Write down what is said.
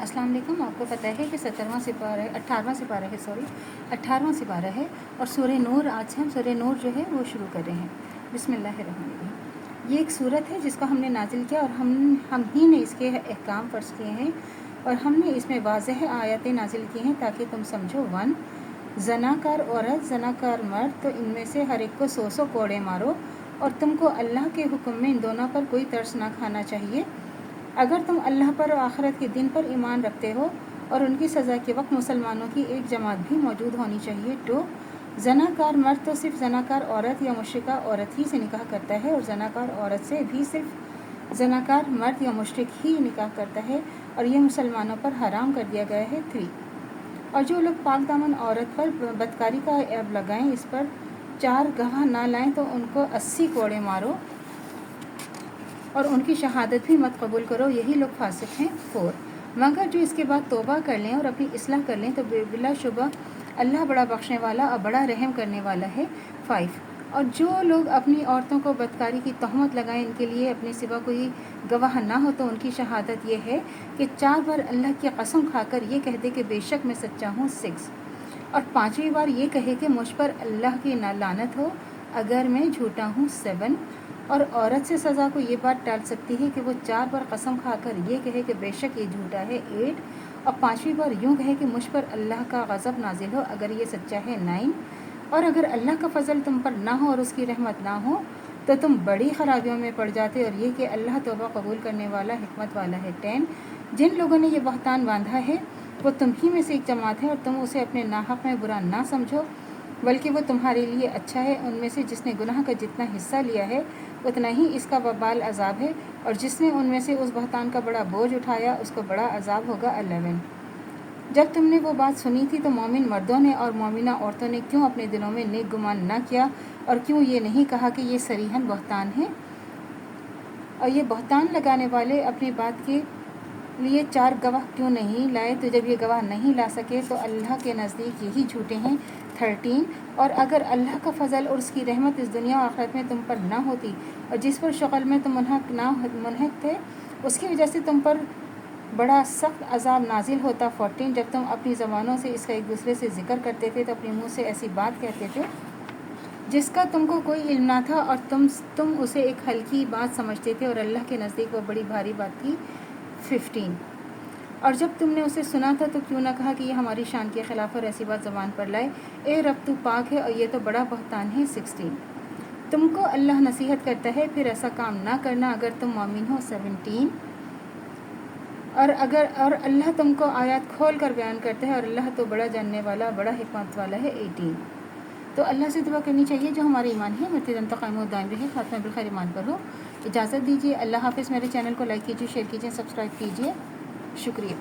السلام علیکم. آپ کو پتہ ہے کہ 18واں سپارہ ہے اور سورہ نور. آج ہم سورہ نور جو ہے وہ شروع کر رہے ہیں. بسم اللہ الرحمن الرحیم. یہ ایک صورت ہے جس کو ہم نے نازل کیا اور ہم ہی نے اس کے احکام فرض کیے ہیں اور ہم نے اس میں واضح آیتیں نازل کی ہیں تاکہ تم سمجھو. 1. زناکار عورت زناکار مرد تو ان میں سے ہر ایک کو 100 کوڑے مارو اور تم کو اللہ کے حکم میں ان دونوں پر کوئی ترس نہ کھانا چاہیے اگر تم اللہ پر اور آخرت کے دن پر ایمان رکھتے ہو اور ان کی سزا کے وقت مسلمانوں کی ایک جماعت بھی موجود ہونی چاہیے. 2. زناکار مرد تو صرف زناکار عورت یا مشرکہ عورت ہی سے نکاح کرتا ہے اور زناکار عورت سے بھی صرف زناکار مرد یا مشرک ہی نکاح کرتا ہے اور یہ مسلمانوں پر حرام کر دیا گیا ہے. 3. اور جو لوگ پاک دامن عورت پر بدکاری کا عیب لگائیں اس پر 4 گواہ نہ لائیں تو ان کو 80 کوڑے مارو اور ان کی شہادت بھی مت قبول کرو, یہی لوگ فاسق ہیں. 4. مگر جو اس کے بعد توبہ کر لیں اور اپنی اصلاح کر لیں تو بلا شبہ اللہ بڑا بخشنے والا اور بڑا رحم کرنے والا ہے. 5. اور جو لوگ اپنی عورتوں کو بدکاری کی تہمت لگائیں ان کے لیے اپنے سوا کوئی گواہ نہ ہو تو ان کی شہادت یہ ہے کہ 4 بار اللہ کی قسم کھا کر یہ کہہ دے کہ بے شک میں سچا ہوں. 6. اور 5ویں بار یہ کہے کہ مجھ پر اللہ کی لعنت ہو اگر میں جھوٹا ہوں. 7. اور عورت سے سزا کو یہ بات ٹال سکتی ہے کہ وہ 4 بار قسم کھا کر یہ کہے کہ بے شک یہ جھوٹا ہے. 8. اور 5ویں بار یوں کہے کہ مجھ پر اللہ کا غضب نازل ہو اگر یہ سچا ہے. 9. اور اگر اللہ کا فضل تم پر نہ ہو اور اس کی رحمت نہ ہو تو تم بڑی خرابیوں میں پڑ جاتے اور یہ کہ اللہ توبہ قبول کرنے والا حکمت والا ہے. 10. جن لوگوں نے یہ بہتان باندھا ہے وہ تم ہی میں سے ایک جماعت ہے اور تم اسے اپنے ناحق میں برا نہ سمجھو بلکہ وہ تمہارے لیے اچھا ہے. ان میں سے جس نے گناہ کا جتنا حصہ لیا ہے اتنا ہی اس کا وبال عذاب ہے اور جس نے ان میں سے اس بہتان کا بڑا بوجھ اٹھایا اس کو بڑا عذاب ہوگا. 11. جب تم نے وہ بات سنی تھی تو مومن مردوں نے اور مومنہ عورتوں نے کیوں اپنے دلوں میں نیک گمان نہ کیا اور کیوں یہ نہیں کہا کہ یہ صریحاً بہتان ہے؟ اور یہ بہتان لگانے والے اپنی بات کے لیے 4 گواہ کیوں نہیں لائے؟ تو جب یہ گواہ نہیں لا سکے تو اللہ کے نزدیک یہی جھوٹے ہیں. 13. اور اگر اللہ کا فضل اور اس کی رحمت اس دنیا و آخرت میں تم پر نہ ہوتی اور جس پر شغل میں تم منحق تھے اس کی وجہ سے تم پر بڑا سخت عذاب نازل ہوتا. 14. جب تم اپنی زبانوں سے اس کا ایک دوسرے سے ذکر کرتے تھے تو اپنے منہ سے ایسی بات کہتے تھے جس کا تم کو کوئی علم نہ تھا اور تم اسے ایک ہلکی بات سمجھتے تھے اور اللہ کے نزدیک وہ بڑی بھاری بات تھی. 15. اور جب تم نے اسے سنا تھا تو کیوں نہ کہا کہ یہ ہماری شان کے خلاف اور ایسی بات زبان پر لائے؟ اے رب تو پاک ہے اور یہ تو بڑا بہتان ہے. 16. تم کو اللہ نصیحت کرتا ہے پھر ایسا کام نہ کرنا اگر تم مومن ہو. 17. اور اللہ تم کو آیات کھول کر بیان کرتا ہے اور اللہ تو بڑا جاننے والا بڑا حکمت والا ہے. 18. تو اللہ سے دعا کرنی چاہیے جو ہمارے ایمان ہے متدن قائم و دائم رہے, خاتمہ بالخیر ایمان پر ہو. اجازت دیجیے. اللہ حافظ. میرے چینل کو لائک کیجیے, شیئر کیجیے, سبسکرائب کیجیے. شکریہ.